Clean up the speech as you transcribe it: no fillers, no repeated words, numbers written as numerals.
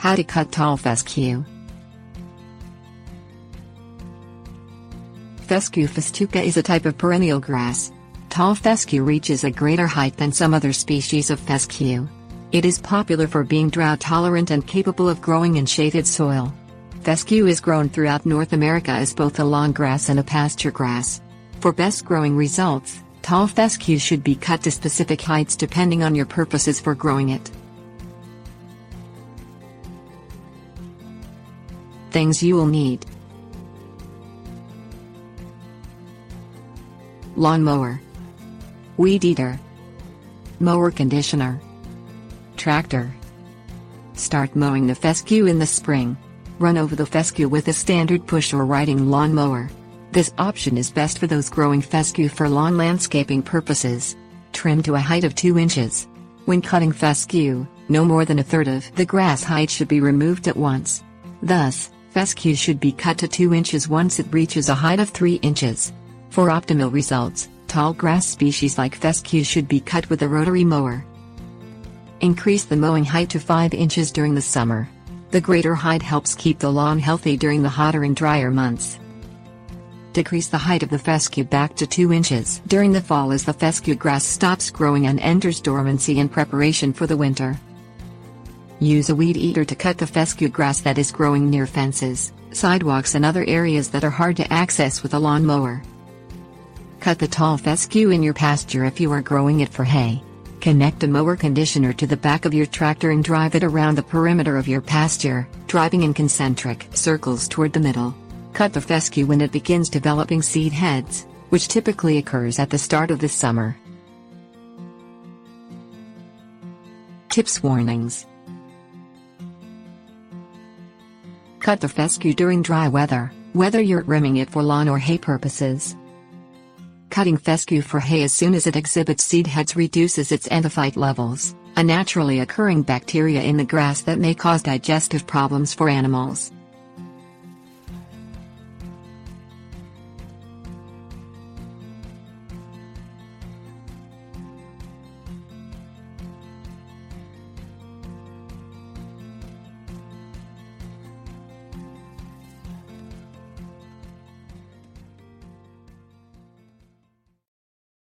How to cut tall fescue. Fescue festuca is a type of perennial grass. Tall fescue reaches a greater height than some other species of fescue. It is popular for being drought-tolerant and capable of growing in shaded soil. Fescue is grown throughout North America as both a long grass and a pasture grass. For best growing results, tall fescue should be cut to specific heights depending on your purposes for growing it. Things you will need: lawn mower, weed eater, mower conditioner, tractor. Start mowing the fescue in the spring. Run over the fescue with a standard push or riding lawn mower. This option is best for those growing fescue for lawn landscaping purposes. Trim to a height of 2 inches. When cutting fescue, no more than a third of the grass height should be removed at once. Thus, fescue should be cut to 2 inches once it reaches a height of 3 inches. For optimal results, tall grass species like fescue should be cut with a rotary mower. Increase the mowing height to 5 inches during the summer. The greater height helps keep the lawn healthy during the hotter and drier months. Decrease the height of the fescue back to 2 inches during the fall as the fescue grass stops growing and enters dormancy in preparation for the winter. Use a weed eater to cut the fescue grass that is growing near fences, sidewalks and other areas that are hard to access with a lawn mower. Cut the tall fescue in your pasture if you are growing it for hay. Connect a mower conditioner to the back of your tractor and drive it around the perimeter of your pasture, driving in concentric circles toward the middle. Cut the fescue when it begins developing seed heads, which typically occurs at the start of the summer. Tips: warnings. Cut the fescue during dry weather, whether you're trimming it for lawn or hay purposes. Cutting fescue for hay as soon as it exhibits seed heads reduces its endophyte levels, a naturally occurring bacteria in the grass that may cause digestive problems for animals.